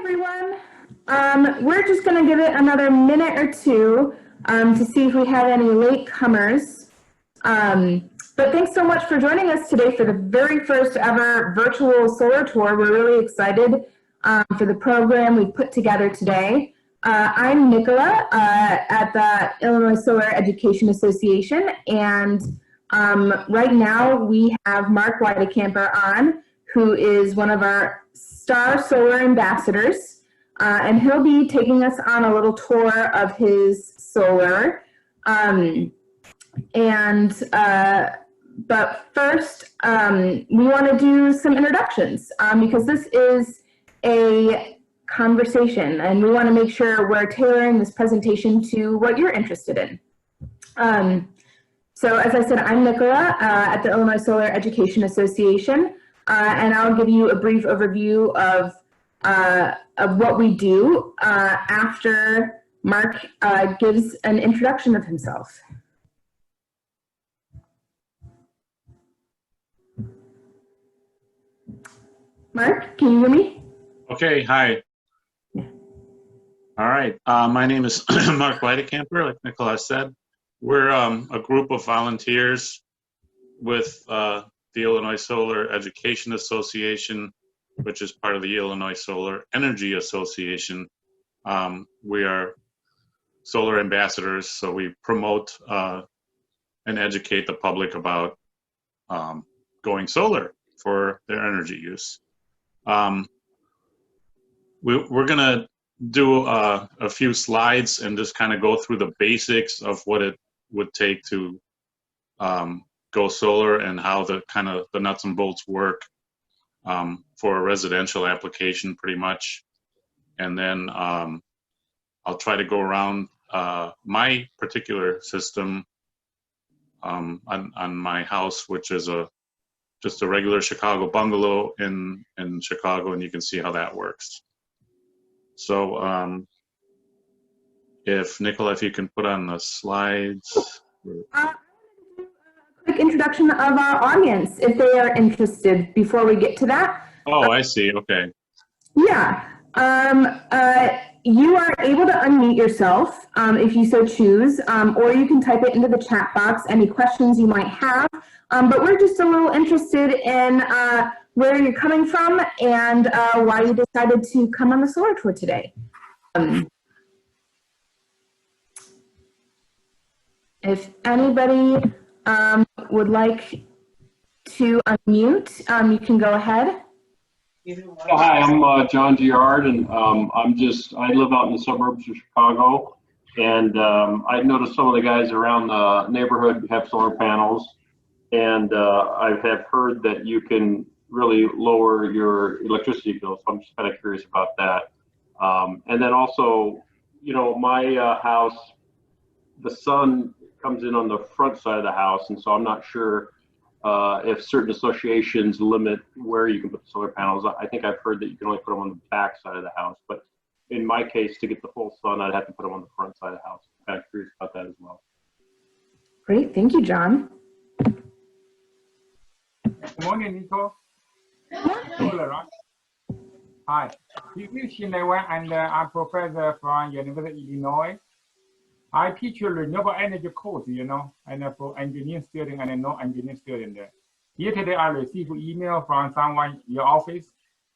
everyone. We're just going to give it another minute or two to see if we have any latecomers. But thanks so much for joining us today for the very first ever virtual solar tour. We're really excited for the program we put together today. I'm Nicola at the Illinois Solar Education Association, and right now we have Mark Weitekamper on, who is one of our star solar ambassadors, and he'll be taking us on a little tour of his solar. But first, we want to do some introductions because this is a conversation, and we want to make sure we're tailoring this presentation to what you're interested in. So as I said, I'm Nicola at the Illinois Solar Education Association, and I'll give you a brief overview of what we do after Mark gives an introduction of himself. Mark, can you hear me? Okay, hi. All right, my name is Mark Weitekamper, like Nicola said. We're a group of volunteers with the Illinois Solar Education Association, which is part of the Illinois Solar Energy Association. We are solar ambassadors, so we promote and educate the public about going solar for their energy use. We're gonna do a few slides and just kind of go through the basics of what it would take to go solar and how the nuts and bolts work for a residential application, pretty much. And then I'll try to go around my particular system on my house, which is just a regular Chicago bungalow in Chicago, and you can see how that works. So if Nicola, if you can put on the slides. Quick introduction of our audience, if they are interested, before we get to that. Oh, I see, okay. Yeah, you are able to unmute yourself if you so choose, or you can type it into the chat box, any questions you might have. But we're just a little interested in where you're coming from and why you decided to come on the solar tour today. If anybody would like to unmute, you can go ahead. Hi, I'm John Giard, and I live out in the suburbs of Chicago, and I noticed some of the guys around the neighborhood have solar panels, and I have heard that you can really lower your electricity bill, so I'm just kind of curious about that. And then also, you know, my house, the sun comes in on the front side of the house, and so I'm not sure if certain associations limit where you can put the solar panels. I think I've heard that you can only put them on the back side of the house, but in my case, to get the full sun, I'd have to put them on the front side of the house. I'm kind of curious about that as well. Great, thank you, John. Good morning, Nico. Solar, right? Hi, this is Shinewan, and I'm professor from University of Illinois. I teach you renewable energy course, you know, and for engineering student and non-engineering student. Yesterday, I received an email from someone in your office,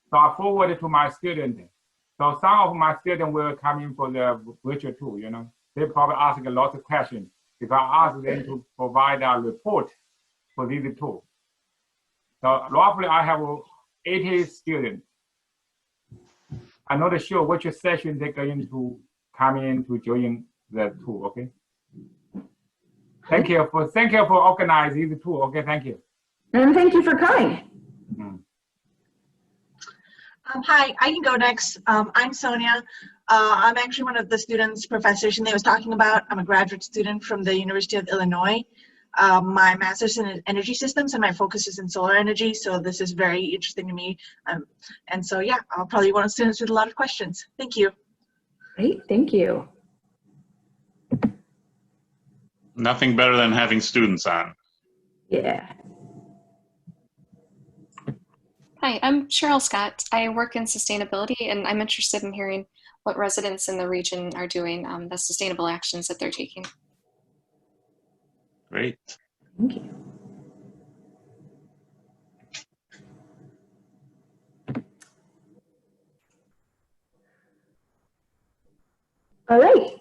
so I forwarded to my student. So some of my students will come in for the virtual tour, you know. They probably ask a lot of questions if I ask them to provide a report for this tour. So roughly, I have 80 students. I'm not sure which session they're going to come in to join the tour, okay? Thank you for organizing the tour, okay? Thank you. And thank you for coming. Hi, I can go next. I'm Sonia. I'm actually one of the students Professor Shinde was talking about. I'm a graduate student from the University of Illinois. My master's in energy systems and my focus is in solar energy, so this is very interesting to me. And so, yeah, I'll probably be one of the students with a lot of questions. Thank you. Great, thank you. Nothing better than having students on. Yeah. Hi, I'm Cheryl Scott. I work in sustainability, and I'm interested in hearing what residents in the region are doing, the sustainable actions that they're taking. Great. Thank you. All right.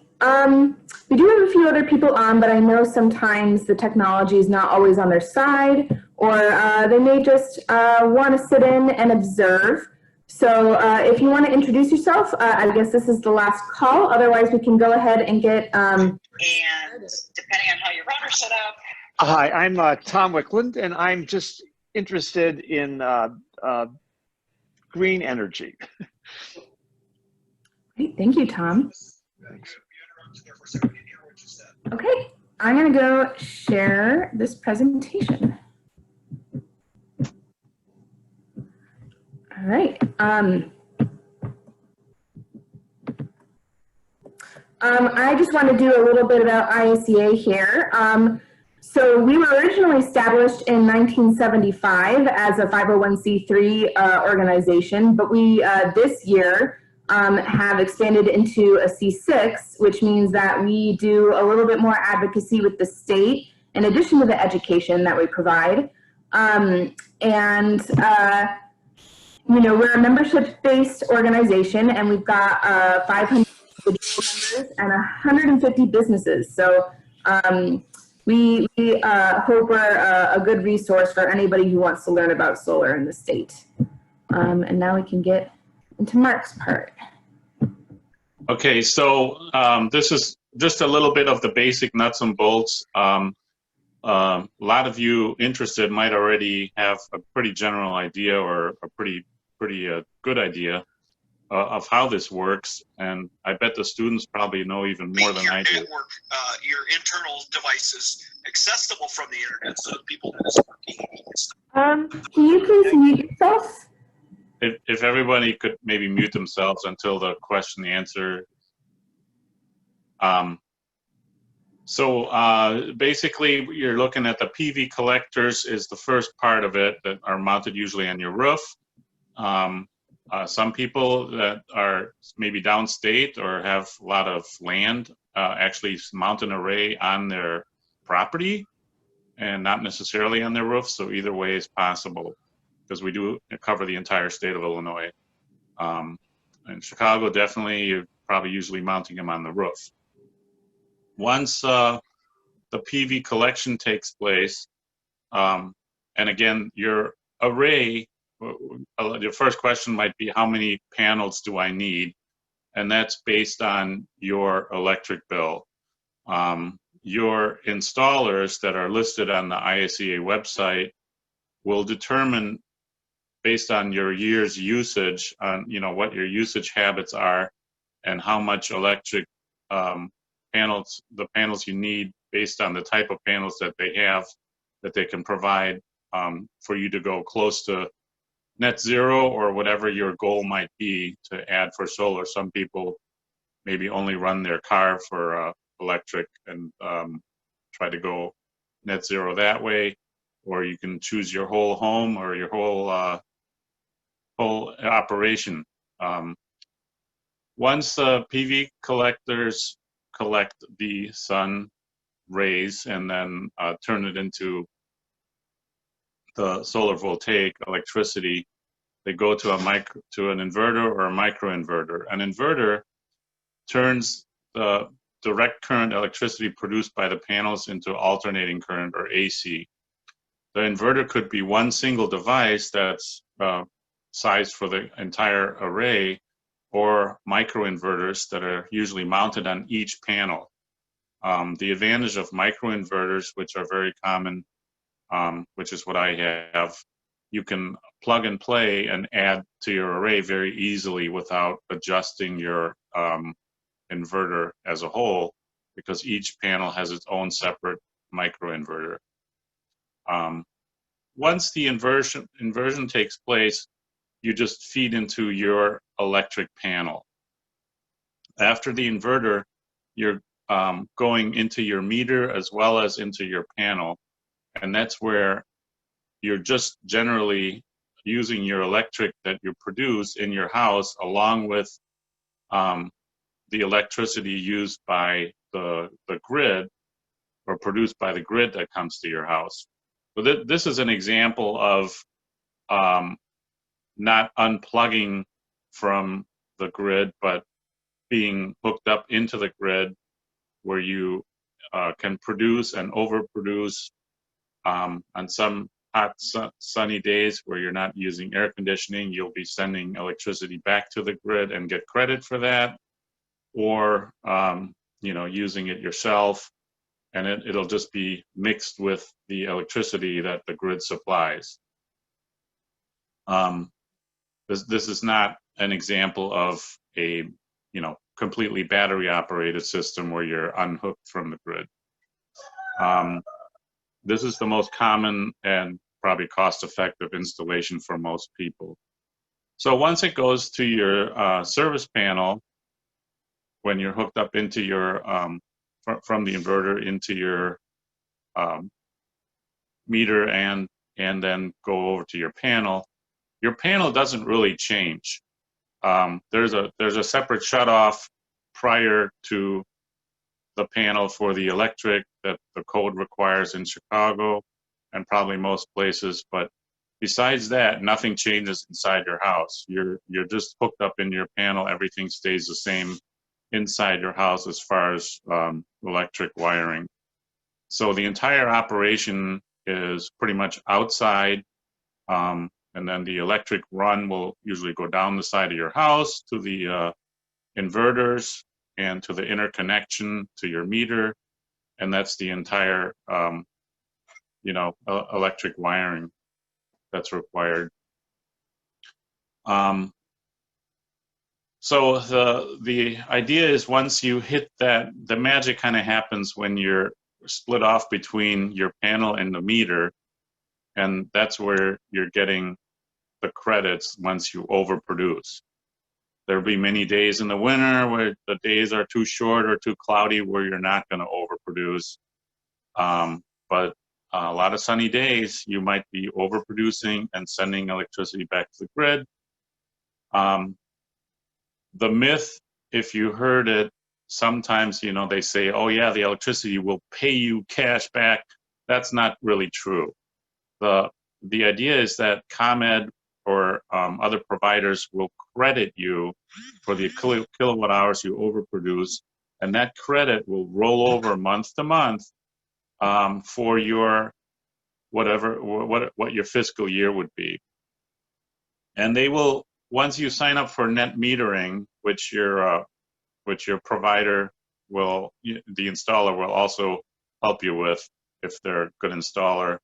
We do have a few other people on, but I know sometimes the technology is not always on their side, or they may just want to sit in and observe. So if you want to introduce yourself, I guess this is the last call. Otherwise, we can go ahead and get. And depending on how your router's set up. Hi, I'm Tom Wickland, and I'm just interested in green energy. Great. Thank you, Tom. Thanks. Okay, I'm going to go share this presentation. All right. I just want to do a little bit about ISEA here. So we were originally established in 1975 as a 501c3 organization, but we this year have expanded into a C6, which means that we do a little bit more advocacy with the state in addition to the education that we provide. You know, we're a membership-based organization, and we've got 500 members and 150 businesses. So we hope we're a good resource for anybody who wants to learn about solar in the state. And now we can get into Mark's part. Okay, so this is just a little bit of the basic nuts and bolts. A lot of you interested might already have a pretty general idea or a pretty good idea of how this works, and I bet the students probably know even more than I do. Network, your internal devices accessible from the internet, so people that is working. Can you please mute yourself? If everybody could maybe mute themselves until the question and answer. So basically, you're looking at the PV collectors is the first part of it that are mounted usually on your roof. Some people that are maybe downstate or have a lot of land actually mount an array on their property and not necessarily on their roof. So either way is possible, because we do cover the entire state of Illinois. In Chicago, definitely, you're probably usually mounting them on the roof. Once the PV collection takes place, and again, your array, your first question might be, how many panels do I need? And that's based on your electric bill. Your installers that are listed on the ISEA website will determine, based on your year's usage, on what your usage habits are and how much electric panels you need based on the type of panels that they have, that they can provide for you to go close to net zero or whatever your goal might be to add for solar. Some people maybe only run their car for electric and try to go net zero that way, or you can choose your whole home or your whole operation. Once PV collectors collect the sun rays and then turn it into the solar voltaic electricity, they go to an inverter or a microinverter. An inverter turns the direct current electricity produced by the panels into alternating current, or AC. The inverter could be one single device that's sized for the entire array, or microinverters that are usually mounted on each panel. The advantage of microinverters, which are very common, which is what I have, you can plug and play and add to your array very easily without adjusting your inverter as a whole, because each panel has its own separate microinverter. Once the inversion takes place, you just feed into your electric panel. After the inverter, you're going into your meter as well as into your panel, and that's where you're just generally using your electric that you produce in your house along with the electricity used by the grid or produced by the grid that comes to your house. So this is an example of not unplugging from the grid, but being hooked up into the grid where you can produce and overproduce on some hot sunny days where you're not using air conditioning. You'll be sending electricity back to the grid and get credit for that, or using it yourself, and it'll just be mixed with the electricity that the grid supplies. This is not an example of a completely battery operated system where you're unhooked from the grid. This is the most common and probably cost-effective installation for most people. So once it goes to your service panel, when you're hooked up into your from the inverter into your meter and then go over to your panel doesn't really change. There's a separate shutoff prior to the panel for the electric that the code requires in Chicago and probably most places, but besides that, nothing changes inside your house. You're just hooked up in your panel. Everything stays the same inside your house as far as electric wiring. So the entire operation is pretty much outside, and then the electric run will usually go down the side of your house to the inverters and to the interconnection to your meter, and that's the entire electric wiring that's required. So the idea is once you hit that, the magic kind of happens when you're split off between your panel and the meter, and that's where you're getting the credits once you overproduce. There'll be many days in the winter where the days are too short or too cloudy where you're not going to overproduce. But a lot of sunny days, you might be overproducing and sending electricity back to the grid. The myth, if you heard it, sometimes, they say, oh yeah, the electricity will pay you cash back. That's not really true. The idea is that ComEd or other providers will credit you for the kilowatt hours you overproduce, and that credit will roll over month to month for your what your fiscal year would be. And they will, once you sign up for net metering, which your provider will, the installer will also help you with if they're a good installer,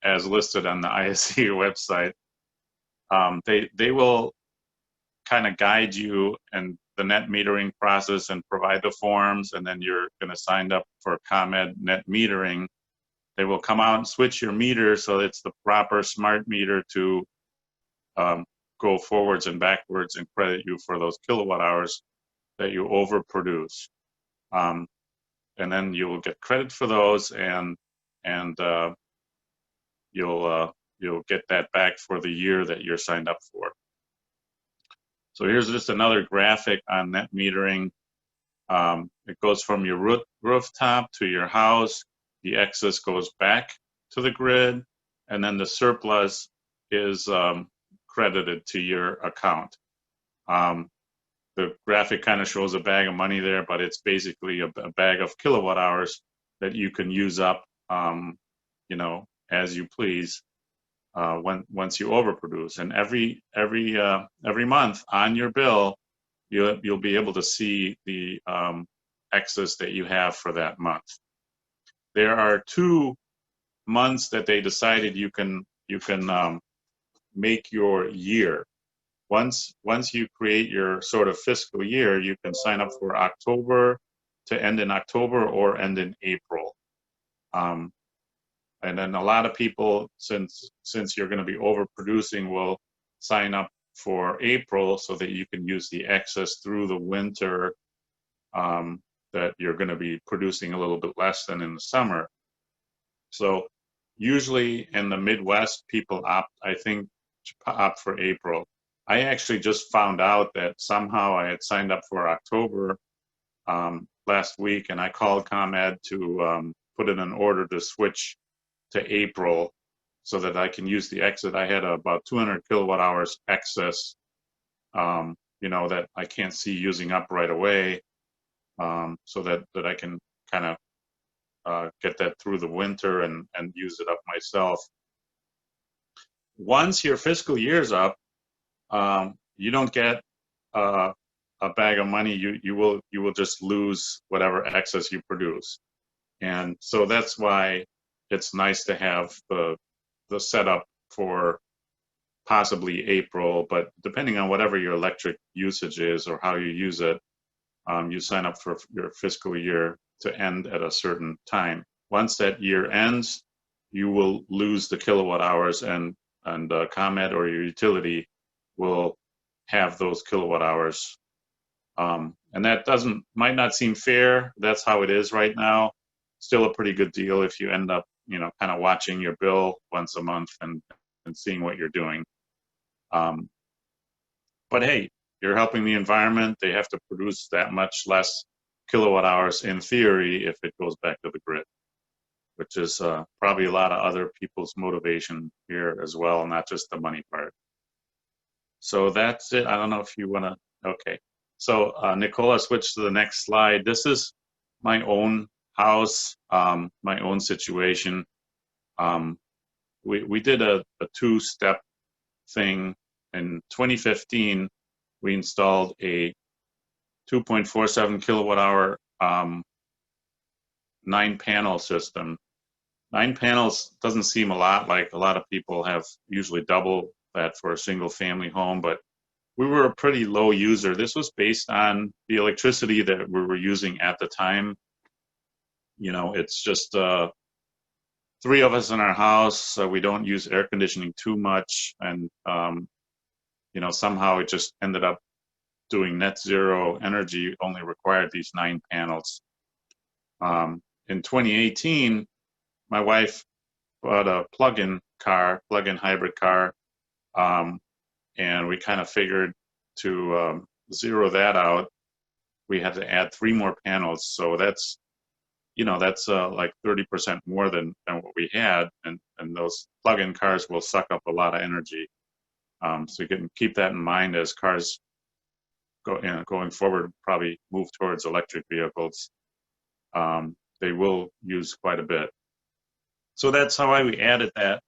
as listed on the ISE website. They will kind of guide you in the net metering process and provide the forms, and then you're going to sign up for ComEd net metering. They will come out and switch your meter so it's the proper smart meter to go forwards and backwards and credit you for those kilowatt hours that you overproduce. And then you will get credit for those, and you'll get that back for the year that you're signed up for. So here's just another graphic on net metering. It goes from your rooftop to your house. The excess goes back to the grid, and then the surplus is credited to your account. The graphic kind of shows a bag of money there, but it's basically a bag of kilowatt hours that you can use up, as you please, once you overproduce. And every month on your bill, you'll be able to see the excess that you have for that month. There are 2 months that they decided you can make your year. Once you create your sort of fiscal year, you can sign up for October to end in October or end in April. And then a lot of people, since you're going to be overproducing, will sign up for April so that you can use the excess through the winter that you're going to be producing a little bit less than in the summer. So usually in the Midwest, people opt, I think, to opt for April. I actually just found out that somehow I had signed up for October last week, and I called ComEd to put in an order to switch to April so that I can use the exit. I had about 200 kilowatt hours excess, you know, that I can't see using up right away, so that I can kind of get that through the winter and use it up myself. Once your fiscal year's up, you don't get a bag of money. You will just lose whatever excess you produce, and so that's why it's nice to have the setup for possibly April. But depending on whatever your electric usage is or how you use it, you sign up for your fiscal year to end at a certain time. Once that year ends, you will lose the kilowatt hours, and ComEd or your utility will have those kilowatt hours. And that might not seem fair. That's how it is right now. Still a pretty good deal if you end up, you know, kind of watching your bill once a month and seeing what you're doing. But hey, you're helping the environment. They have to produce that much less kilowatt hours in theory if it goes back to the grid, which is probably a lot of other people's motivation here as well, not just the money part. So that's it. I don't know if you want to, okay. So Nicola, switch to the next slide. This is my own house, my own situation. We did a two-step thing. In 2015, we installed a 2.47 kilowatt hour 9-panel system. 9 panels doesn't seem a lot, like a lot of people have usually double that for a single family home, but we were a pretty low user. This was based on the electricity that we were using at the time. You know, it's just 3 of us in our house, so we don't use air conditioning too much, and you know, somehow it just ended up doing net zero energy, only required these 9 panels. In 2018, my wife bought a plug-in hybrid car, and we kind of figured to zero that out, we had to add 3 more panels. So that's, you know, that's like 30% more than what we had, and those plug-in cars will suck up a lot of energy. So you can keep that in mind as cars going forward, probably move towards electric vehicles. They will use quite a bit. So that's how we added that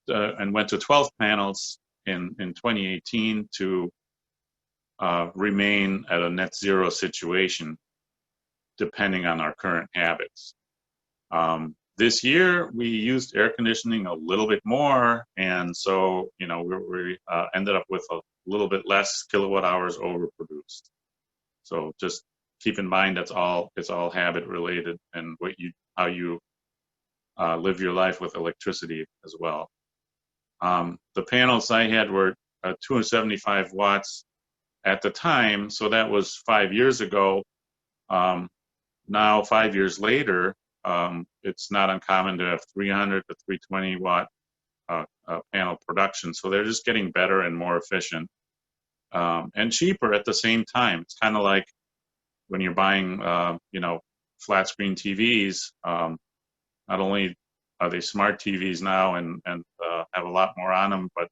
and went to 12 panels in 2018 to remain at a net zero situation, depending on our current habits. This year, we used air conditioning a little bit more, and so, you know, we ended up with a little bit less kilowatt hours overproduced. So just keep in mind it's all habit related, and how you live your life with electricity as well. The panels I had were 275 watts at the time, so that was 5 years ago. Now, 5 years later, it's not uncommon to have 300 to 320 watt panel production. So they're just getting better and more efficient and cheaper at the same time. It's kind of like when you're buying, you know, flat screen TVs. Not only are they smart TVs now and have a lot more on them, but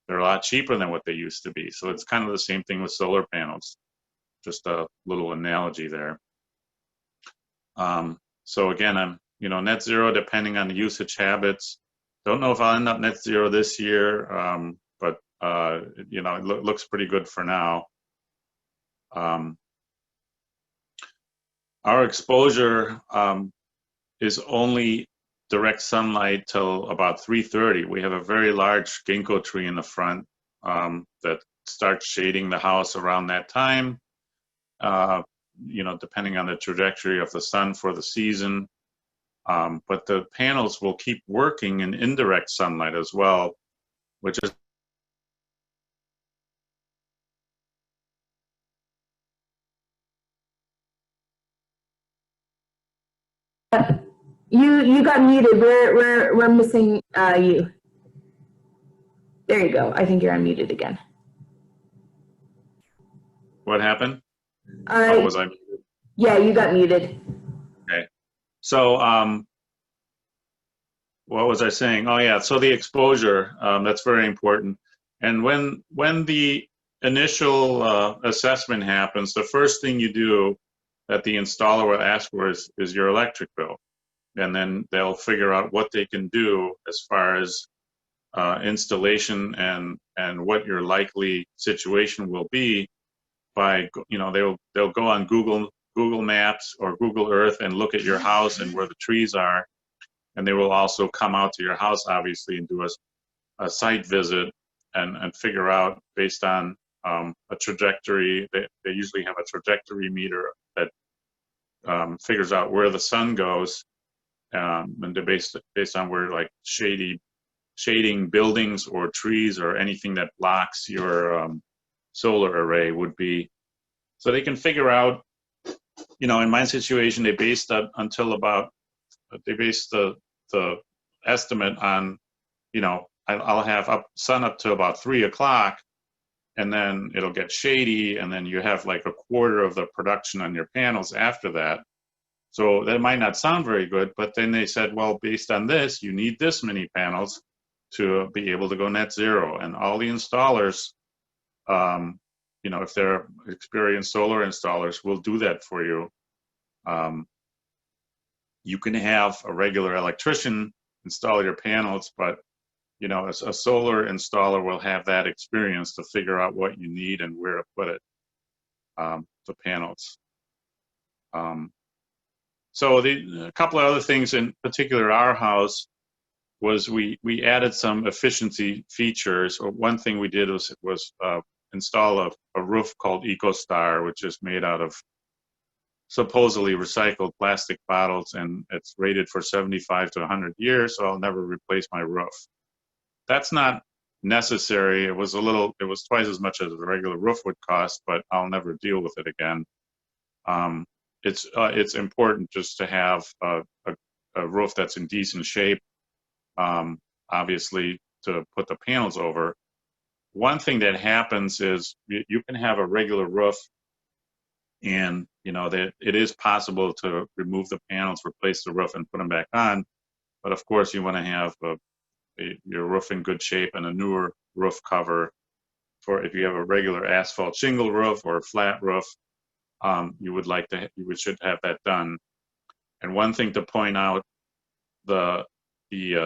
they're a lot cheaper than what they used to be. So it's kind of the same thing with solar panels. Just a little analogy there. So again, I'm, you know, net zero depending on the usage habits. Don't know if I'll end up net zero this year, but you know, it looks pretty good for now. Our exposure is only direct sunlight till about 3:30. We have a very large ginkgo tree in the front that starts shading the house around that time. You know, depending on the trajectory of the sun for the season. But the panels will keep working in indirect sunlight as well, which is You got muted. We're missing you. There you go. I think you're unmuted again. What happened? Oh, was I muted? Yeah, you got muted. Okay. So, what was I saying? Oh yeah, so the exposure, that's very important. And when the initial assessment happens, the first thing you do that the installer will ask for is your electric bill. And then they'll figure out what they can do as far as installation and what your likely situation will be by, you know, they'll go on Google Maps or Google Earth and look at your house and where the trees are. And they will also come out to your house, obviously, and do a site visit and figure out based on a trajectory. They usually have a trajectory meter that figures out where the sun goes, and based on where like shading buildings or trees or anything that blocks your solar array would be. So they can figure out, you know, in my situation, they based the estimate on, you know, I'll have sun up to about 3 o'clock, and then it'll get shady, and then you have like a quarter of the production on your panels after that. So that might not sound very good, but then they said, well, based on this, you need this many panels to be able to go net zero. And all the installers, you know, if they're experienced solar installers, will do that for you. You can have a regular electrician install your panels, but you know, a solar installer will have that experience to figure out what you need and where to put it, the panels. So a couple of other things, in particular our house, was we added some efficiency features. Or one thing we did was install a roof called EcoStar, which is made out of supposedly recycled plastic bottles, and it's rated for 75 to 100 years, so I'll never replace my roof. That's not necessary. It was twice as much as a regular roof would cost, but I'll never deal with it again. It's important just to have a roof that's in decent shape, obviously, to put the panels over. One thing that happens is you can have a regular roof, and you know that it is possible to remove the panels, replace the roof, and put them back on. But of course, you want to have your roof in good shape and a newer roof cover. For if you have a regular asphalt shingle roof or a flat roof, you should have that done. And one thing to point out, the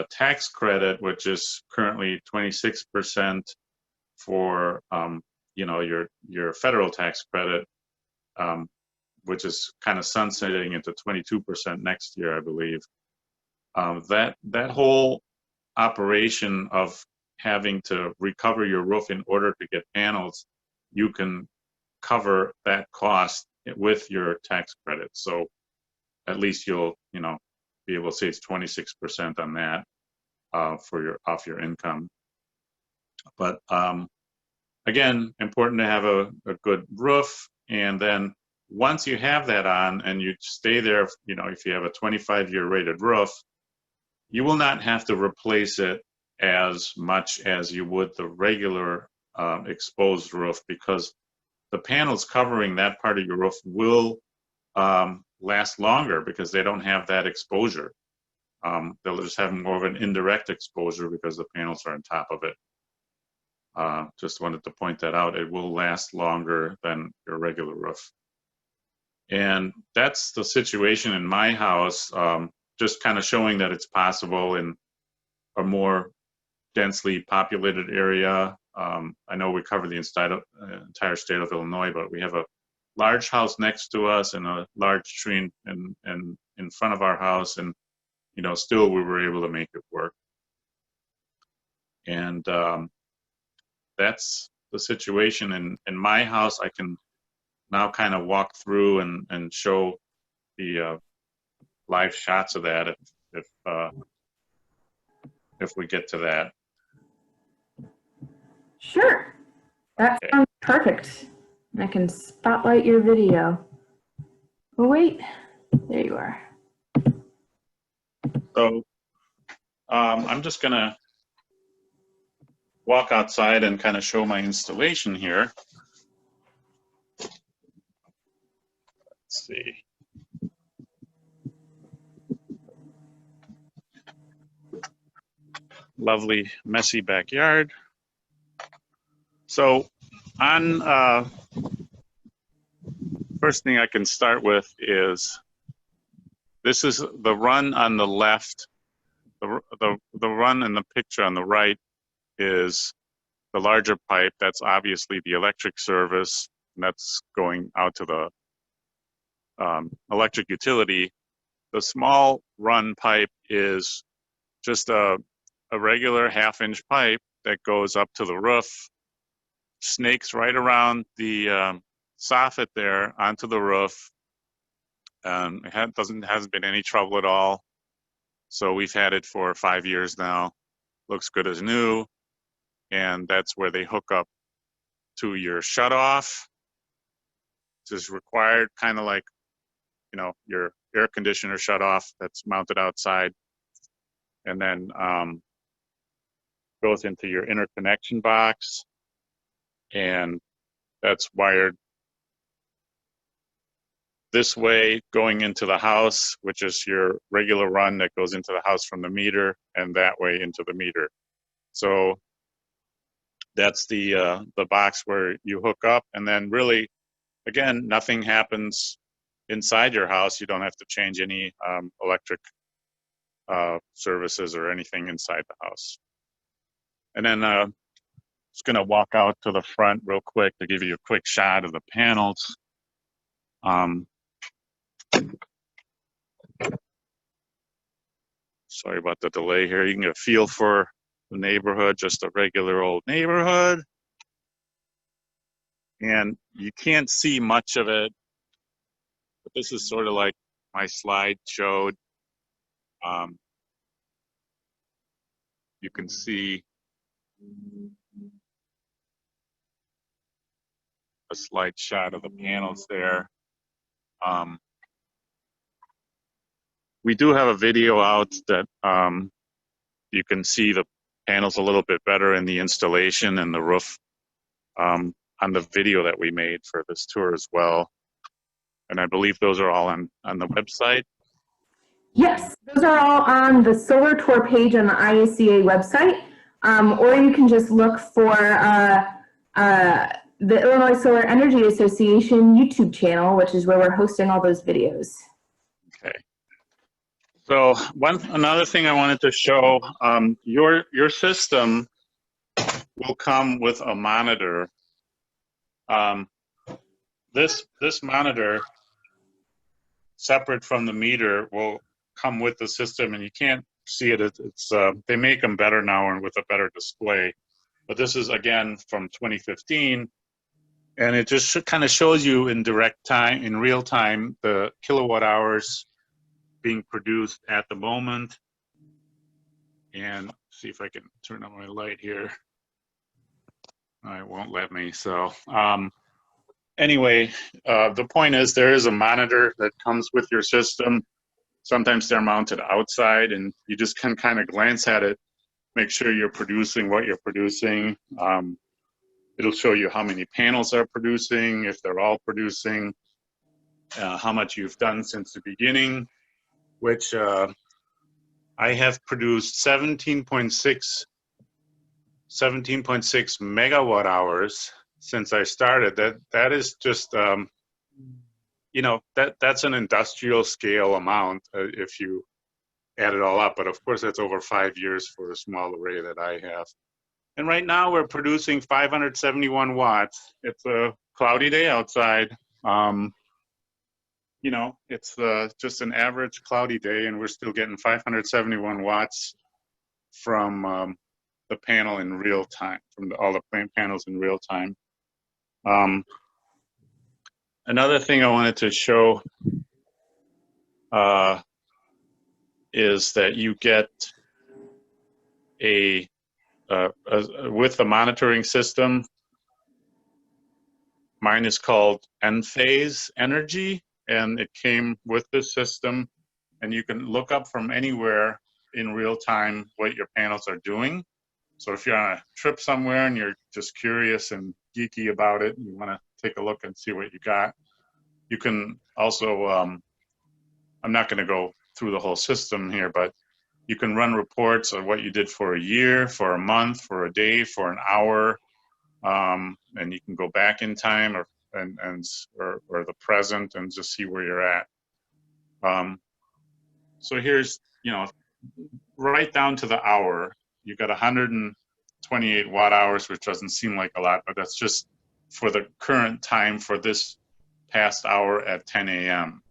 tax credit, which is currently 26% for you know, your federal tax credit, which is kind of sunsetting into 22% next year, I believe. That whole operation of having to recover your roof in order to get panels, you can cover that cost with your tax credit. So at least you'll, you know, be able to say it's 26% on that off your income. But again, important to have a good roof. And then once you have that on and you stay there, you know, if you have a 25-year rated roof, you will not have to replace it as much as you would the regular exposed roof, because the panels covering that part of your roof will last longer because they don't have that exposure. They'll just have more of an indirect exposure because the panels are on top of it. Just wanted to point that out. It will last longer than your regular roof. And that's the situation in my house, just kind of showing that it's possible in a more densely populated area. I know we cover the entire state of Illinois, but we have a large house next to us and a large tree in front of our house, and you know, still we were able to make it work. And that's the situation in my house. I can now kind of walk through and show the live shots of that if we get to that. Sure. That sounds perfect. I can spotlight your video. Oh, wait. There you are. So I'm just gonna walk outside and kind of show my installation here. Let's see. Lovely, messy backyard. So on, first thing I can start with is, this is the run on the left. The run in the picture on the right is the larger pipe. That's obviously the electric service, and that's going out to the electric utility. The small run pipe is just a regular 1/2-inch pipe that goes up to the roof, snakes right around the soffit there onto the roof. It hasn't been any trouble at all. So we've had it for 5 years now. Looks good as new. And that's where they hook up to your shutoff, which is required, kind of like, you know, your air conditioner shutoff that's mounted outside. And then goes into your interconnection box, and that's wired this way going into the house, which is your regular run that goes into the house from the meter, and that way into the meter. So that's the box where you hook up, and then really, again, nothing happens inside your house. You don't have to change any electric services or anything inside the house. And then just gonna walk out to the front real quick to give you a quick shot of the panels. Sorry about the delay here. You can get a feel for the neighborhood, just a regular old neighborhood. And you can't see much of it, but this is sort of like my slide showed. You can see a slight shot of the panels there. We do have a video out that you can see the panels a little bit better in the installation and the roof on the video that we made for this tour as well. And I believe those are all on the website. Yes, those are all on the solar tour page on the IACA website, or you can just look for the Illinois Solar Energy Association YouTube channel, which is where we're hosting all those videos. Okay. So another thing I wanted to show, your system will come with a monitor. This monitor, separate from the meter, will come with the system, and you can't see it. It's they make them better now and with a better display. But this is, again, from 2015, and it just kind of shows you in direct time, in real time, the kilowatt hours being produced at the moment. And see if I can turn on my light here. It won't let me. So anyway, the point is there is a monitor that comes with your system. Sometimes they're mounted outside, and you just can kind of glance at it, make sure you're producing what you're producing. It'll show you how many panels are producing, if they're all producing, how much you've done since the beginning, which I have produced 17.6 megawatt hours since I started. That is just, you know, that's an industrial scale amount if you add it all up. But of course, that's over 5 years for a small array that I have. And right now we're producing 571 watts. It's a cloudy day outside. You know, it's just an average cloudy day, and we're still getting 571 watts from the panel in real time, from all the panels in real time. Another thing I wanted to show is that you get with the monitoring system. Mine is called Enphase Energy, and it came with this system, and you can look up from anywhere in real time what your panels are doing. So if you're on a trip somewhere and you're just curious and geeky about it, and you want to take a look and see what you got, you can also, I'm not going to go through the whole system here, but you can run reports of what you did for a year, for a month, for a day, for an hour, and you can go back in time or the present and just see where you're at. So here's, right down to the hour, you got 128 watt hours, which doesn't seem like a lot, but that's just for the current time for this past hour at 10 a.m.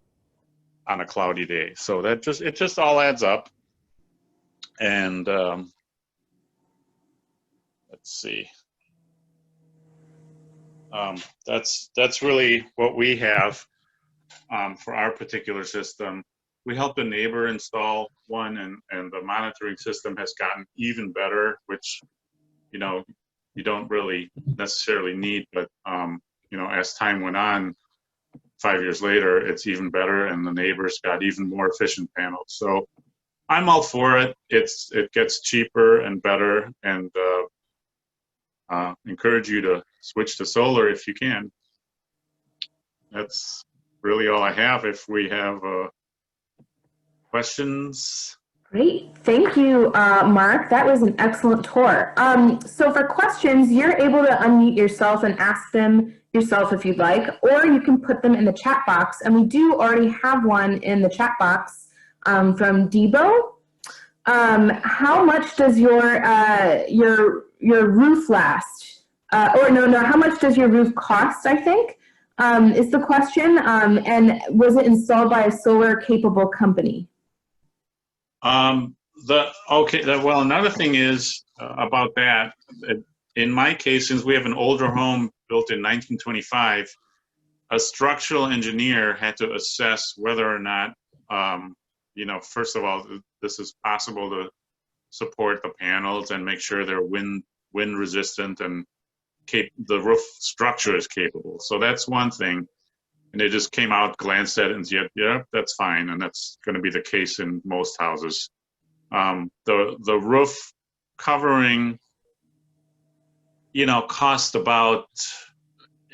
on a cloudy day. So it just all adds up. And let's see. That's really what we have for our particular system. We helped a neighbor install one, and the monitoring system has gotten even better, which you don't really necessarily need, but as time went on, 5 years later, it's even better, and the neighbors got even more efficient panels. So I'm all for it. It gets cheaper and better, and encourage you to switch to solar if you can. That's really all I have. If we have questions. Great, thank you, Mark. That was an excellent tour. So for questions, you're able to unmute yourself and ask them yourself if you'd like, or you can put them in the chat box. And we do already have one in the chat box from Debo. How much does your roof last? How much does your roof cost, I think, is the question. And was it installed by a solar capable company? Well, another thing is about that, in my case, since we have an older home built in 1925, a structural engineer had to assess whether or not, first of all, this is possible to support the panels and make sure they're wind resistant and the roof structure is capable. So that's one thing. And they just came out, glanced at it, and said, yeah, that's fine. And that's going to be the case in most houses. The roof covering, cost about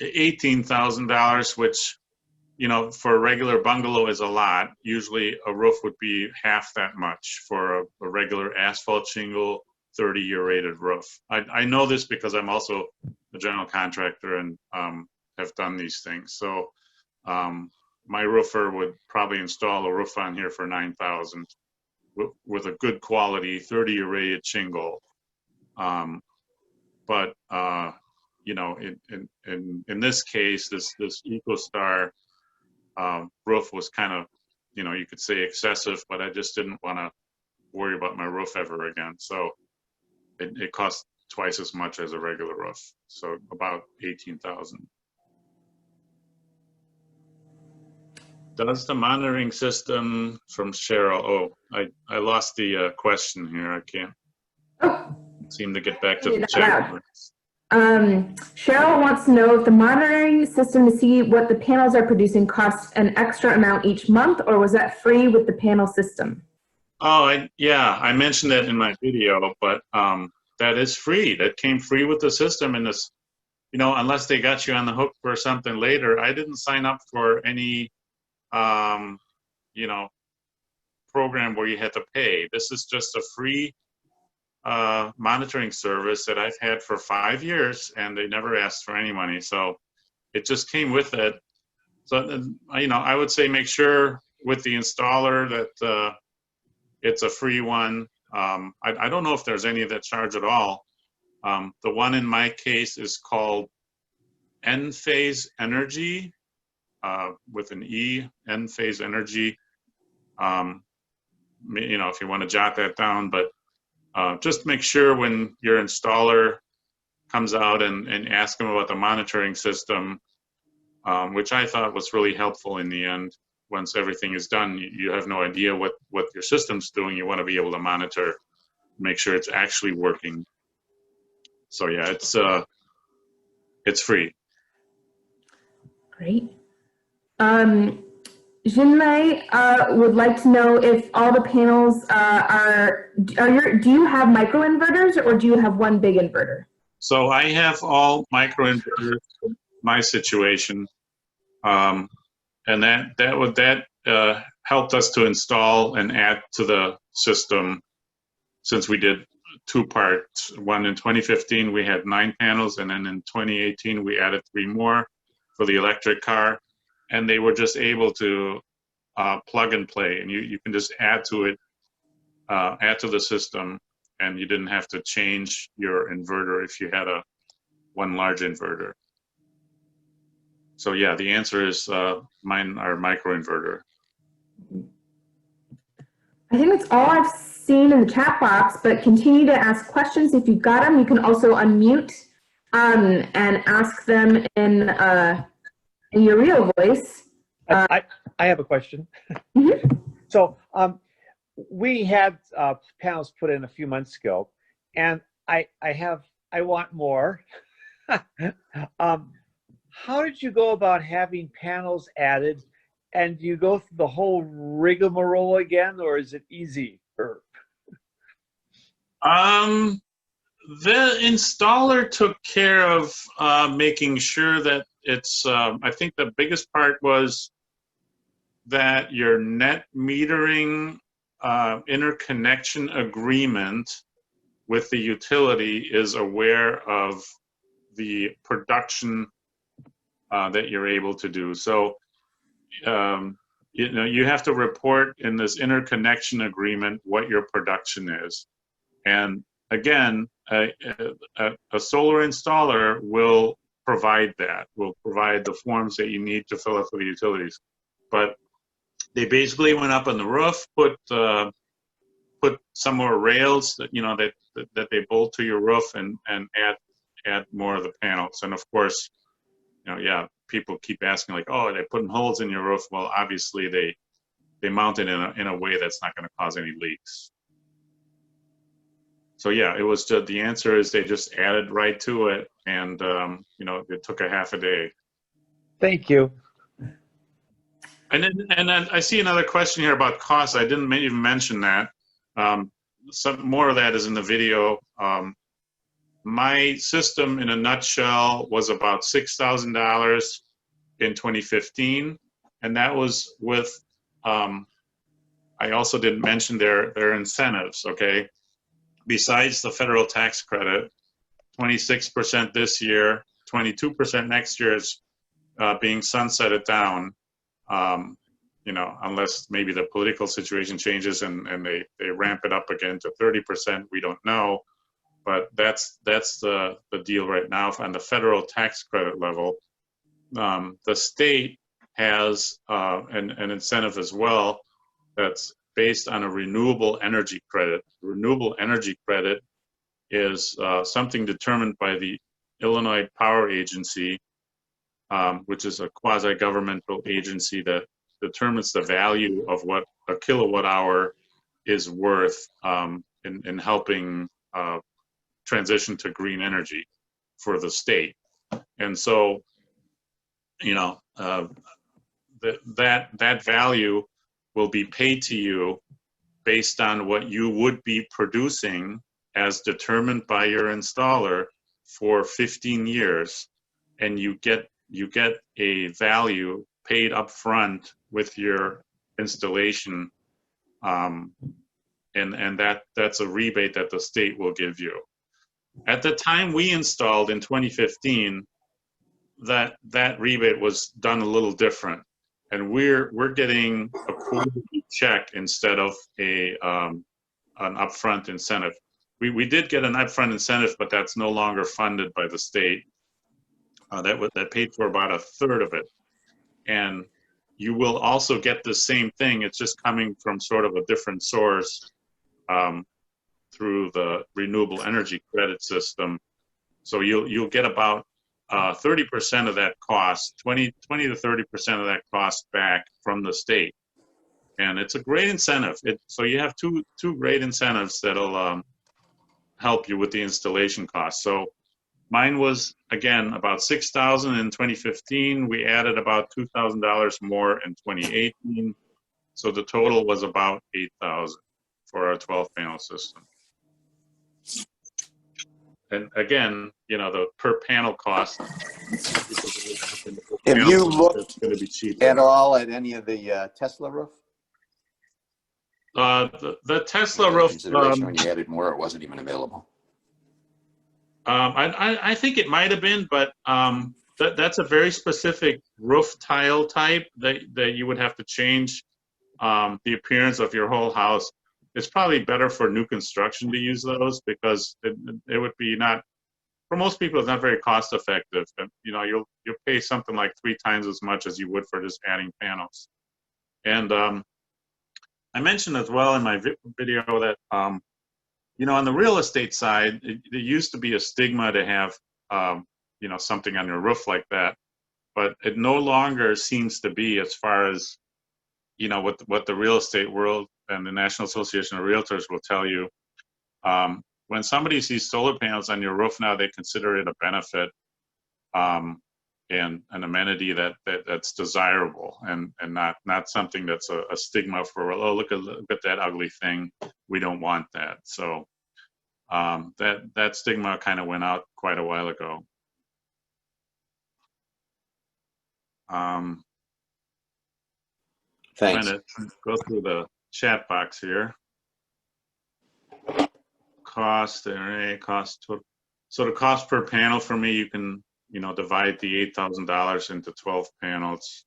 $18,000, which, for a regular bungalow is a lot. Usually a roof would be half that much for a regular asphalt shingle, 30-year rated roof. I know this because I'm also a general contractor and have done these things. So my roofer would probably install a roof on here for $9,000 with a good quality 30-year rated shingle. But in this case, this EcoStar roof was kind of, you could say excessive, but I just didn't want to worry about my roof ever again. So it cost twice as much as a regular roof. So about $18,000. Does the monitoring system from Cheryl? Oh, I lost the question here. I can't seem to get back to the chat. Cheryl wants to know if the monitoring system to see what the panels are producing costs an extra amount each month, or was that free with the panel system? Oh, I mentioned that in my video, but that is free. That came free with the system, and this, unless they got you on the hook for something later. I didn't sign up for any program where you had to pay. This is just a free monitoring service that I've had for 5 years, and they never asked for any money. So it just came with it. So, I would say make sure with the installer that it's a free one. I don't know if there's any that charge at all. The one in my case is called N-Phase Energy, with an E, N-Phase Energy. If you want to jot that down, but just make sure when your installer comes out and ask them about the monitoring system, which I thought was really helpful in the end. Once everything is done, you have no idea what your system's doing. You want to be able to monitor, make sure it's actually working. So yeah, it's free. Great. Jinlei would like to know if all the panels do you have microinverters or do you have one big inverter? So I have all microinverters in my situation, and that helped us to install and add to the system, since we did two parts. One in 2015 we had 9 panels, and then in 2018 we added 3 more for the electric car, and they were just able to plug and play, and you can just add to it, add to the system, and you didn't have to change your inverter if you had one large inverter. So yeah, the answer is mine are microinverter. I think that's all I've seen in the chat box, but continue to ask questions if you've got them. You can also unmute and ask them in your real voice. I have a question. Mm-hmm. So we had panels put in a few months ago, and I want more. How did you go about having panels added, and do you go through the whole rigmarole again, or is it easy? The installer took care of making sure that it's, I think the biggest part was that your net metering interconnection agreement with the utility is aware of the production that you're able to do. So, you have to report in this interconnection agreement what your production is. And again, a solar installer will provide that, will provide the forms that you need to fill out for the utilities. But they basically went up on the roof, put some more rails that that they bolt to your roof, and add more of the panels. And of course, yeah, people keep asking like, oh, they're putting holes in your roof. Well, obviously they mount it in a way that's not going to cause any leaks. So yeah, it was just, the answer is they just added right to it, and it took a half a day. Thank you. And then I see another question here about costs. I didn't even mention that. Some more of that is in the video. My system, in a nutshell, was about $6,000 in 2015, and that was with. I also didn't mention their incentives. Okay, besides the federal tax credit, 26% this year, 22% next year is being sunsetted down. Unless maybe the political situation changes and they ramp it up again to 30%, we don't know. But that's the deal right now on the federal tax credit level. The state has an incentive as well that's based on a renewable energy credit. Renewable energy credit is something determined by the Illinois Power Agency, which is a quasi-governmental agency that determines the value of what a kilowatt hour is worth in helping transition to green energy for the state. And so, that value will be paid to you based on what you would be producing as determined by your installer for 15 years, and you get a value paid up front with your installation, and that's a rebate that the state will give you. At the time we installed in 2015, that rebate was done a little different, and we're getting a quarterly check instead of an upfront incentive. We did get an upfront incentive, but that's no longer funded by the state. That paid for about a third of it. And you will also get the same thing. It's just coming from sort of a different source through the renewable energy credit system. So you'll get about 30% of that cost, 20 to 30% of that cost back from the state. And it's a great incentive. So you have two great incentives that'll help you with the installation costs. So Mine was, again, about $6,000 in 2015. We added about $2,000 more in 2018. So the total was about $8,000 for our 12-panel system. And again, you know, the per panel cost. Have you looked going to be cheaper at all at any of the Tesla roof? The Tesla roof. Consideration when you added more, it wasn't even available. I think it might have been, but that's a very specific roof tile type that you would have to change the appearance of your whole house. It's probably better for new construction to use those because it would be not, for most people, it's not very cost effective. You know, you'll pay something like 3 times as much as you would for just adding panels. And I mentioned as well in my video that, you know, on the real estate side, there used to be a stigma to have, you know, something on your roof like that, but it no longer seems to be, as far as, you know, what the real estate world and the National Association of Realtors will tell you. When somebody sees solar panels on your roof now, they consider it a benefit and an amenity that's desirable and not something that's a stigma for, oh, look at that ugly thing. We don't want that. So that stigma kind of went out quite a while ago. Thanks. Trying to go through the chat box here. Cost, array, cost. So the cost per panel for me, you can, you know, divide the $8,000 into 12 panels,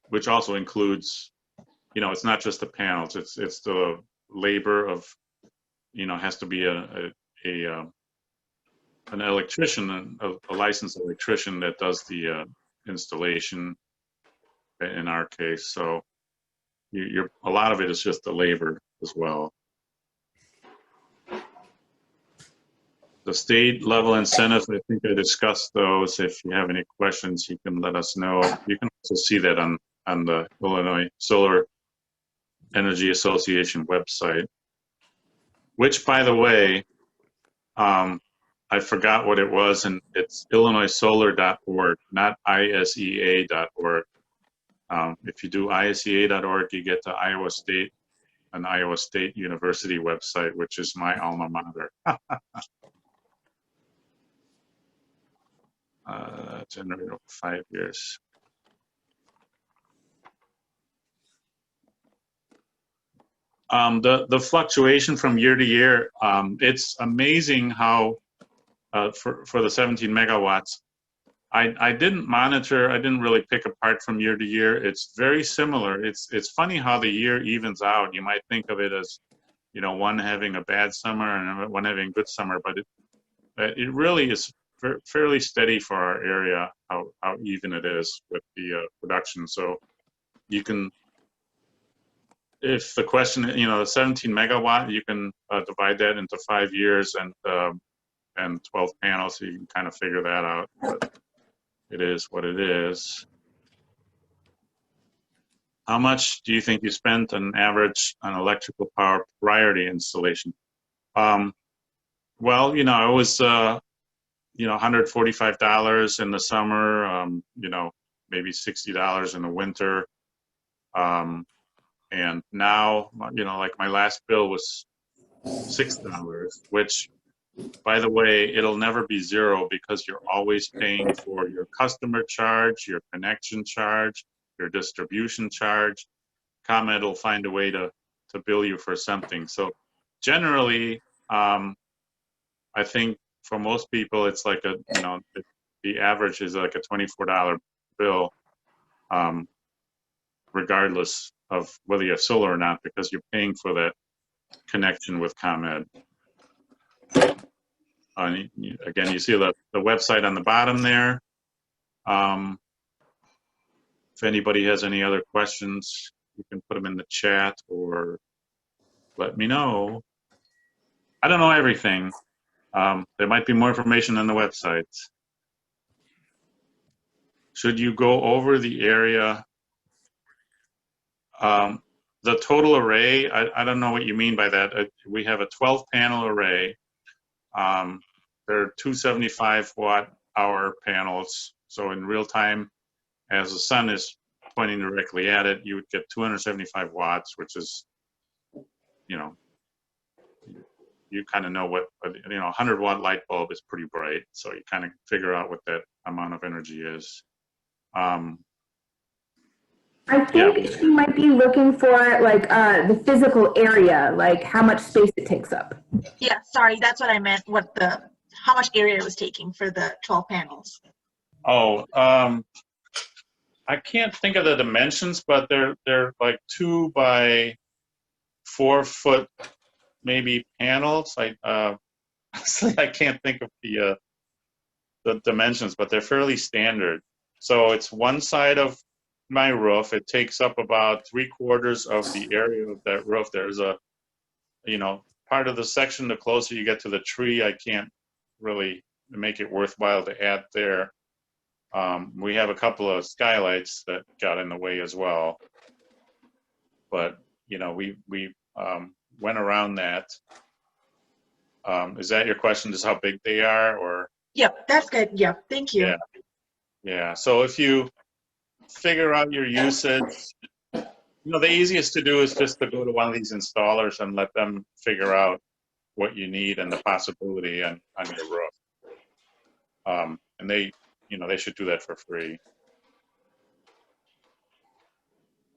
which also includes, you know, it's not just the panels, it's the labor of, you know, has to be an electrician, a licensed electrician that does the installation in our case. So a lot of it is just the labor as well. The state level incentives, I think I discussed those. If you have any questions, you can let us know. You can also see that on the Illinois Solar Energy Association website, which, by the way, I forgot what it was, and it's illinoissolar.org, not isea.org. If you do isea.org, you get to Iowa State, an Iowa State University website, which is my alma mater. Generated over 5 years. The fluctuation from year to year, it's amazing how for the 17 megawatts, I didn't monitor, I didn't really pick apart from year to year. It's very similar. It's funny how the year evens out. You might think of it as, you know, one having a bad summer and one having a good summer, but it really is fairly steady for our area, how even it is with the production. So you can, if the question, you know, the 17 megawatt, you can divide that into 5 years and 12 panels, so you can kind of figure that out. But it is what it is. How much do you think you spent on average on electrical power prior to installation? Well, you know, I was, you know, $145 in the summer, you know, maybe $60 in the winter. And now, you know, like my last bill was $6, which, by the way, it'll never be zero because you're always paying for your customer charge, your connection charge, your distribution charge. ComEd will find a way to bill you for something. So generally, I think for most people, it's like you know, the average is like a $24 bill, regardless of whether you have solar or not, because you're paying for that connection with ComEd. Again, you see the website on the bottom there. If anybody has any other questions, you can put them in the chat or let me know. I don't know everything. There might be more information on the website. Should you go over the area? The total array, I don't know what you mean by that. We have a 12-panel array. they're 275 watt hour panels. So in real time, as the sun is pointing directly at it, you would get 275 watts, which is, you know, you kind of know what, you know, 100 watt light bulb is pretty bright. So you kind of figure out what that amount of energy is. I think she might be looking for like the physical area, like how much space it takes up. Yeah, sorry, that's what I meant. How much area it was taking for the 12 panels. Oh, I can't think of the dimensions, but they're like 2 by 4 foot maybe panels. Honestly, I can't think of the dimensions, but they're fairly standard. So it's one side of my roof. It takes up about 3/4 of the area of that roof. There's a, you know, part of the section, the closer you get to the tree, I can't really make it worthwhile to add there. We have a couple of skylights that got in the way as well. But, you know, we went around that. Is that your question, just how big they are, or? Yep, that's good. Yep, thank you. Yeah. Yeah. So if you figure out your usage, you know, the easiest to do is just to go to one of these installers and let them figure out what you need and the possibility on your roof. And they, you know, they should do that for free.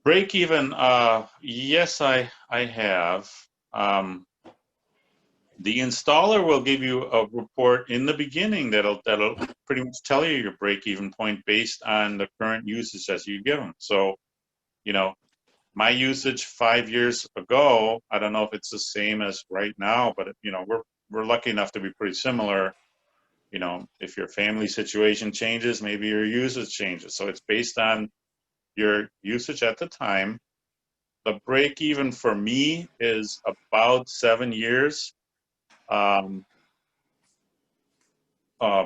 Break even, yes, I have. The installer will give you a report in the beginning that'll pretty much tell you your break-even point based on the current usage as you give them. So, you know, my usage 5 years ago, I don't know if it's the same as right now, but you know, we're lucky enough to be pretty similar. You know, if your family situation changes, maybe your usage changes. So it's based on your usage at the time. The break-even for me is about 7 years.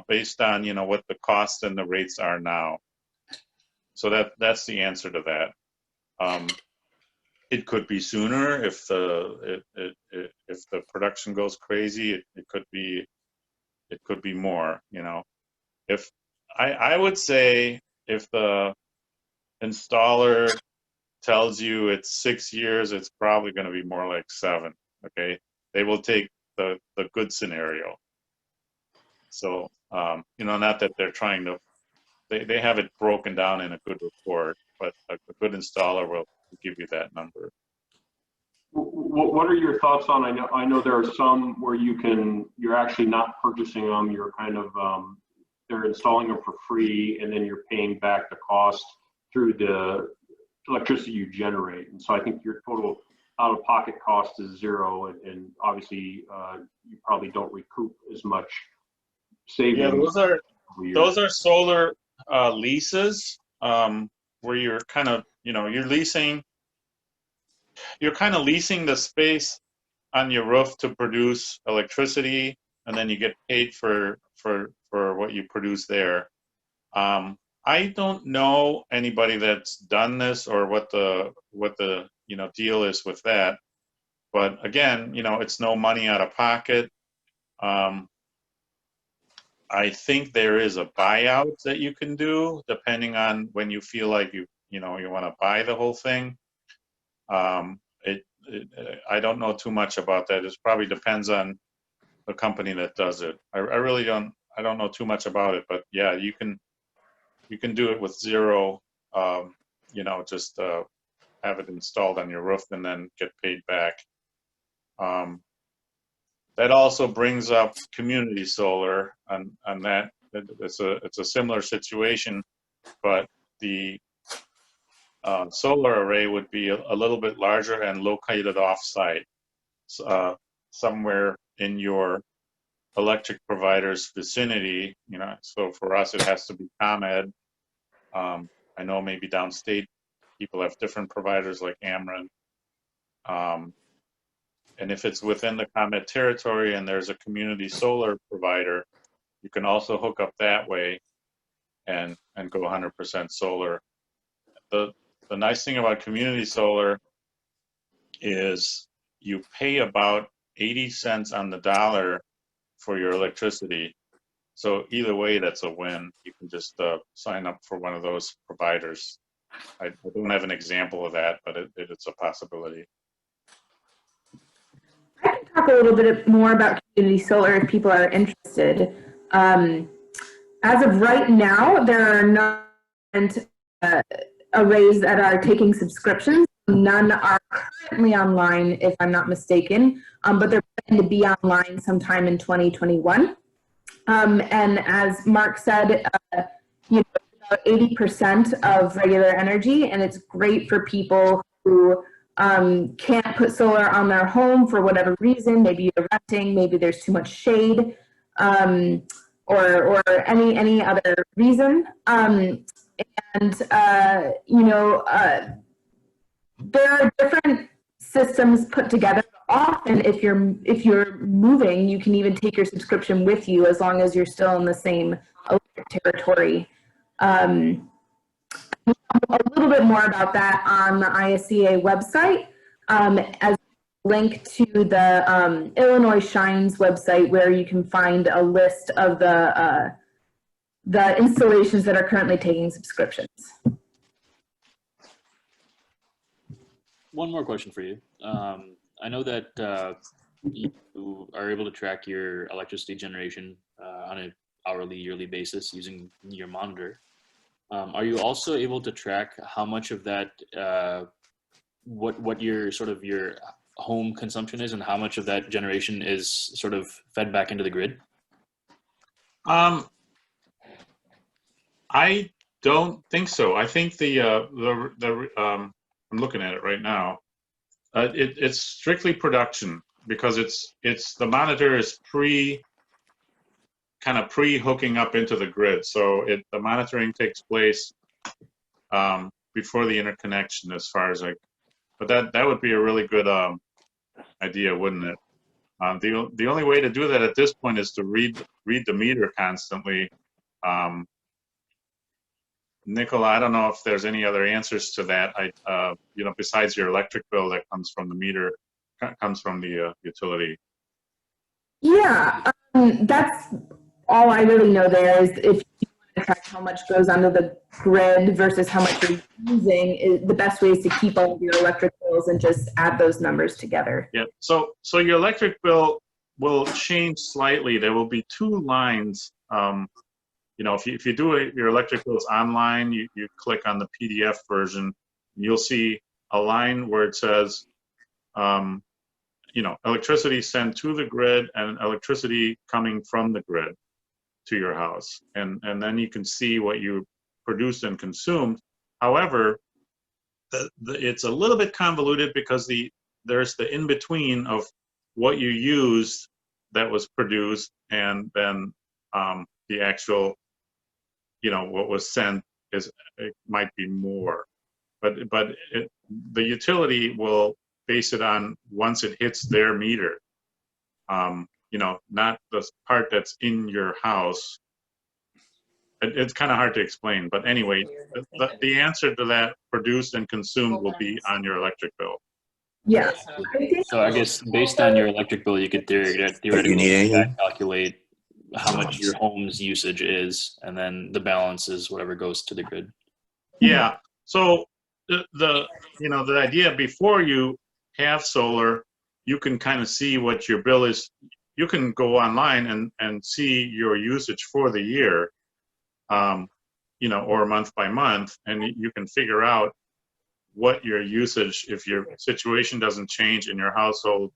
Based on, you know, what the cost and the rates are now. So that's the answer to that. It could be sooner if the production goes crazy. It could be more. You know, if I would say if the installer tells you it's 6 years, it's probably going to be more like 7. Okay, they will take the good scenario. So, you know, not that they're trying to, they have it broken down in a good report, but a good installer will give you that number. What are your thoughts on, I know there are some where you're actually not purchasing them, you're kind of, they're installing them for free, and then you're paying back the cost through the electricity you generate. And so I think your total out-of-pocket cost is 0, and obviously you probably don't recoup as much savings. Yeah, those are solar leases, where you're kind of, you know, you're kind of leasing the space on your roof to produce electricity, and then you get paid for what you produce there. I don't know anybody that's done this or what the you know, deal is with that. But again, you know, it's no money out of pocket. I think there is a buyout that you can do depending on when you feel like you want to buy the whole thing. I don't know too much about that. It probably depends on the company that does it. I really don't know too much about it, but yeah, you can do it with 0, you know, just have it installed on your roof and then get paid back. That also brings up community solar, and that it's a similar situation, but the solar array would be a little bit larger and located off-site, somewhere in your electric provider's vicinity. You know, so for us, it has to be ComEd. I know maybe downstate people have different providers like Ameren. And if it's within the ComEd territory and there's a community solar provider, you can also hook up that way and go 100% solar. The nice thing about community solar is you pay about 80 cents on the dollar for your electricity. So either way, that's a win. You can just sign up for one of those providers. I don't have an example of that, but it's a possibility. I can talk a little bit more about community solar if people are interested. As of right now, there are not arrays that are taking subscriptions. None are currently online, if I'm not mistaken, but they're planning to be online sometime in 2021. And as Mark said, you know, about 80% of regular energy, and it's great for people who can't put solar on their home for whatever reason. Maybe you're renting, maybe there's too much shade, or any other reason. You know, there are different systems put together. Often, if you're moving, you can even take your subscription with you as long as you're still in the same electric territory. A little bit more about that on the ISCA website, as a link to the Illinois Shines website, where you can find a list of the installations that are currently taking subscriptions. One more question for you. I know that you are able to track your electricity generation on an hourly, yearly basis using your monitor. Are you also able to track how much of that, what your sort of your home consumption is, and how much of that generation is sort of fed back into the grid? I don't think so. I think I'm looking at it right now. It's strictly production, because it's the monitor is kind of pre-hooking up into the grid. So the monitoring takes place before the interconnection, as far as but that would be a really good idea, wouldn't it? The only way to do that at this point is to read the meter constantly. Nicola, I don't know if there's any other answers to that. You know, besides your electric bill that comes from the meter, comes from the utility. Yeah, that's all I really know there. Is if you want to track how much goes onto the grid versus how much you're using, the best way is to keep all of your electric bills and just add those numbers together. Yeah. So your electric bill will change slightly. There will be two lines. You know, if you do your electric bills online, you click on the PDF version, you'll see a line where it says, you know, electricity sent to the grid and electricity coming from the grid to your house. And then you can see what you produced and consumed. However, it's a little bit convoluted, because there's the in-between of what you used that was produced, and then the actual, you know, what was sent it might be more, but the utility will base it on once it hits their meter. You know, not the part that's in your house. It's kind of hard to explain, but anyway, the answer to that, produced and consumed, will be on your electric bill. Yeah. So I guess based on your electric bill, you could theoretically calculate how much your home's usage is, and then the balance is whatever goes to the grid. Yeah. So the idea, before you have solar, you can kind of see what your bill is. You can go online and see your usage for the year, you know, or month by month, and you can figure out what your usage, if your situation doesn't change in your household,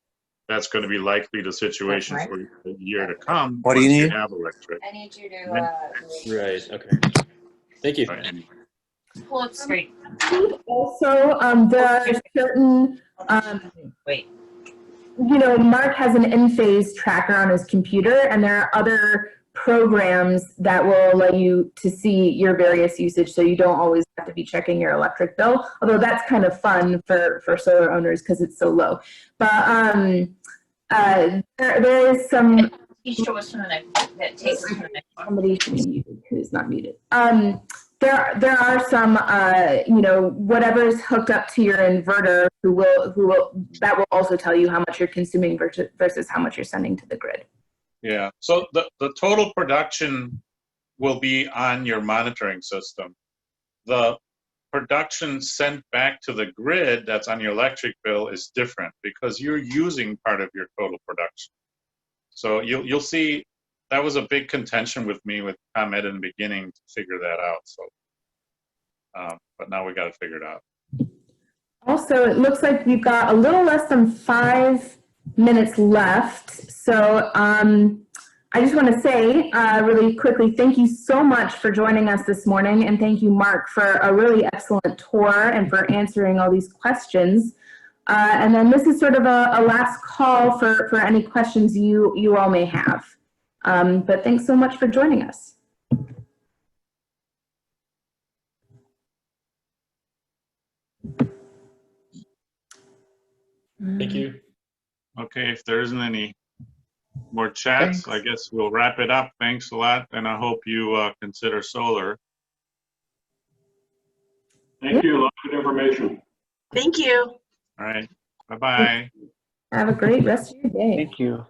that's going to be likely the situation for the year to come. What do you need? Have electric. I need you to. Right. Okay. Thank you. Pull it straight. Also, there are certain. Wait. You know, Mark has an in-phase tracker on his computer, and there are other programs that will allow you to see your various usage, so you don't always have to be checking your electric bill, although that's kind of fun for solar owners because it's so low. But there is some. Show us from the next. That takes us from the next one. Somebody should be muted who's not muted. There are some, you know, whatever's hooked up to your inverter that will also tell you how much you're consuming versus how much you're sending to the grid. Yeah, so the total production will be on your monitoring system. The production sent back to the grid that's on your electric bill is different because you're using part of your total production. So you'll see that was a big contention with me with ComEd in the beginning to figure that out. So, but now we got to figure it out. Also, it looks like we've got a little less than 5 minutes left. So I just want to say really quickly, thank you so much for joining us this morning. And thank you, Mark, for a really excellent tour and for answering all these questions. And then this is sort of a last call for any questions you all may have. But thanks so much for joining us. Thank you. Okay, if there isn't any more chats, Thanks. I guess we'll wrap it up. Thanks a lot, and I hope you consider solar. Thank you. A lot of good information. Thank you. All right, bye-bye. Have a great rest of your day. Thank you.